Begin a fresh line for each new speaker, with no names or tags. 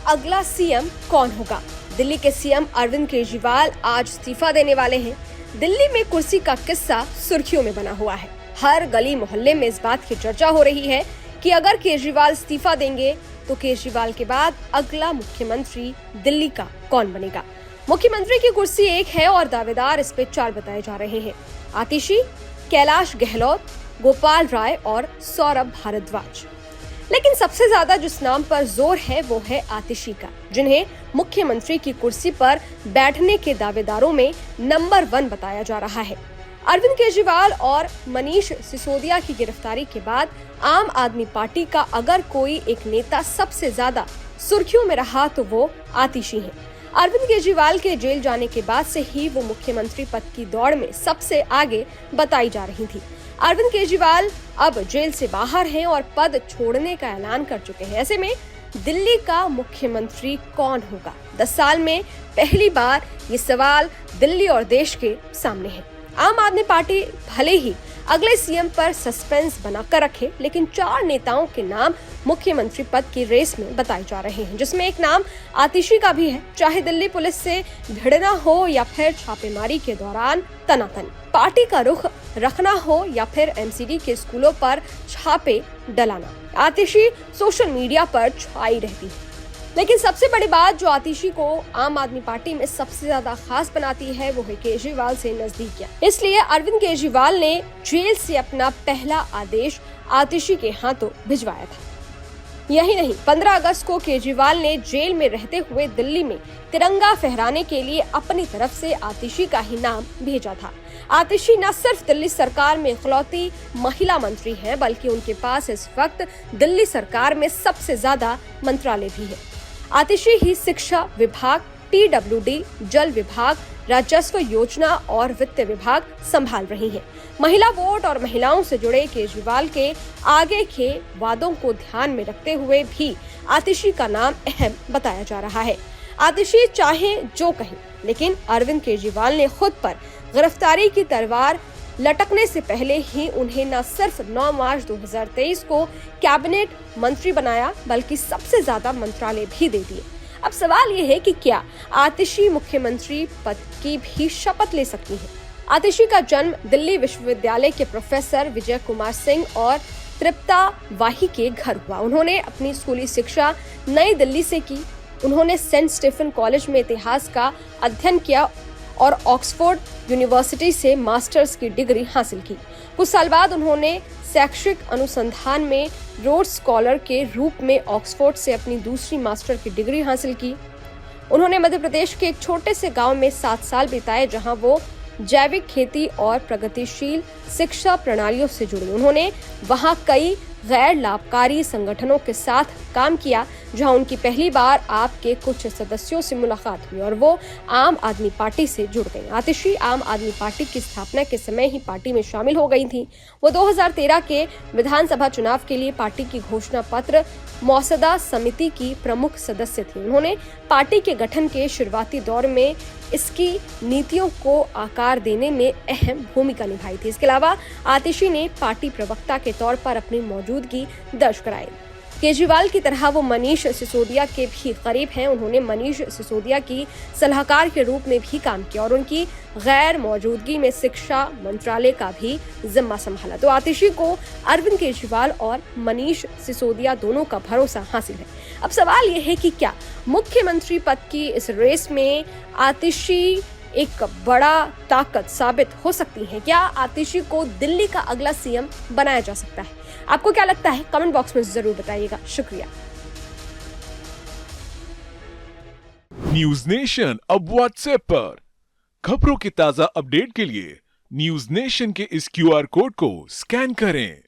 अगला सीएम कौन होगा? दिल्ली के सीएम अरविंद केजरीवाल आज इस्तीफा देने वाले हैं। दिल्ली में कुर्सी का किस्सा सुर्खियों में बना हुआ है। हर गली मोहल्ले में इस बात की चर्चा हो रही है कि अगर केजरीवाल इस्तीफा देंगे तो केजरीवाल के बाद अगला मुख्यमंत्री दिल्ली का कौन बनेगा। मुख्यमंत्री की कुर्सी एक है और दावेदार इस पे 4 बताए जा रहे हैं। आतिशी, कैलाश गहलोत, गोपाल राय और सौरभ भारद्वाज। लेकिन सबसे ज्यादा जिस नाम पर जोर है वो है आतिशी का, जिन्हें मुख्यमंत्री की कुर्सी पर बैठने के दावेदारों में नंबर 1 बताया जा रहा है। अरविंद केजरीवाल और मनीष सिसोदिया की गिरफ्तारी के बाद आम आदमी पार्टी का अगर कोई एक नेता सबसे ज्यादा सुर्खियों में रहा तो वो आतिशी है। अरविंद केजरीवाल के जेल जाने के बाद से ही वो मुख्यमंत्री पद की दौड़ में सबसे आगे बताई जा रही थी। अरविंद केजरीवाल अब जेल से बाहर हैं और पद छोड़ने का ऐलान कर चुके हैं। ऐसे में दिल्ली का मुख्यमंत्री कौन होगा? 10 साल में पहली बार ये सवाल दिल्ली और देश के सामने है। आम आदमी पार्टी भले ही अगले सीएम पर सस्पेंस बनाकर रखे, लेकिन 4 नेताओं के नाम मुख्यमंत्री पद की रेस में बताए जा रहे हैं, जिसमें एक नाम आतिशी का भी है। चाहे दिल्ली पुलिस से भिड़ना हो या फिर छापेमारी के दौरान तनातनी, पार्टी का रुख रखना हो या फिर एमसीडी के स्कूलों पर छापे डलाना, आतिशी सोशल मीडिया पर छाई रहती है। लेकिन सबसे बड़ी बात जो आतिशी को आम आदमी पार्टी में सबसे ज्यादा खास बनाती है वो है केजरीवाल से नजदीकियां। इसलिए अरविंद केजरीवाल ने जेल से अपना पहला आदेश आतिशी के हाथों भिजवाया था। यही नहीं, 15 अगस्त को केजरीवाल ने जेल में रहते हुए दिल्ली में तिरंगा फहराने के लिए अपनी तरफ से आतिशी का ही नाम भेजा था। आतिशी न सिर्फ दिल्ली सरकार में इकलौती महिला मंत्री हैं, बल्कि उनके पास इस वक्त दिल्ली सरकार में सबसे ज्यादा मंत्रालय भी है। आतिशी ही शिक्षा विभाग, पीडब्ल्यूडी, जल विभाग, राजस्व योजना और वित्त विभाग संभाल रही हैं। महिला वोट और महिलाओं से जुड़े केजरीवाल के आगे के वादों को ध्यान में रखते हुए भी आतिशी का नाम अहम बताया जा रहा है। आतिशी चाहे जो कहें, लेकिन अरविंद केजरीवाल ने खुद पर गिरफ्तारी की तलवार लटकने से पहले ही उन्हें न सिर्फ 9 मार्च 2023 को कैबिनेट मंत्री बनाया, बल्कि सबसे ज्यादा मंत्रालय भी दे दिए। अब सवाल ये है कि क्या आतिशी मुख्यमंत्री पद की भी शपथ ले सकती हैं? आतिशी का जन्म दिल्ली विश्वविद्यालय के प्रोफेसर विजय कुमार सिंह और तृप्ता वाही के घर हुआ। उन्होंने अपनी स्कूली शिक्षा नई दिल्ली से की। उन्होंने सेंट स्टीफन कॉलेज में इतिहास का अध्ययन किया और ऑक्सफोर्ड यूनिवर्सिटी से मास्टर्स की डिग्री हासिल की। कुछ साल बाद उन्होंने शैक्षिक अनुसंधान में रोड्स स्कॉलर के रूप में ऑक्सफोर्ड से अपनी दूसरी मास्टर की डिग्री हासिल की। उन्होंने मध्य प्रदेश के एक छोटे से गांव में 7 साल बिताए, जहां वो जैविक खेती और प्रगतिशील शिक्षा प्रणालियों से जुड़ी। उन्होंने वहां कई गैर लाभकारी संगठनों के साथ काम किया, जहां उनकी पहली बार आपके कुछ सदस्यों से मुलाकात हुई और वो आम आदमी पार्टी से जुड़ गई। आतिशी आम आदमी पार्टी की स्थापना के समय ही पार्टी में शामिल हो गई थी। वो 2013 के विधानसभा चुनाव के लिए पार्टी की घोषणा पत्र मौसदा समिति की प्रमुख सदस्य थी। उन्होंने पार्टी के गठन के शुरुआती दौर में इसकी नीतियों को आकार देने में अहम भूमिका निभाई थी। इसके अलावा आतिशी ने पार्टी प्रवक्ता के तौर पर अपनी मौजूदगी दर्ज कराई। केजरीवाल की तरह वो मनीष सिसोदिया के भी करीब हैं। उन्होंने मनीष सिसोदिया की सलाहकार के रूप में भी काम किया और उनकी गैर मौजूदगी में शिक्षा मंत्रालय का भी जिम्मा संभाला। तो आतिशी को अरविंद केजरीवाल और मनीष सिसोदिया दोनों का भरोसा हासिल है। अब सवाल ये है कि क्या मुख्यमंत्री पद की इस रेस में आतिशी एक बड़ा ताकत साबित हो सकती है? क्या आतिशी को दिल्ली का अगला सीएम बनाया जा सकता है? आपको क्या लगता है? कमेंट बॉक्स में जरूर बताइएगा। शुक्रिया।
न्यूज नेशन अब व्हाट्सएप पर खबरों की ताजा अपडेट के लिए न्यूज नेशन के इस QR कोड को स्कैन करें।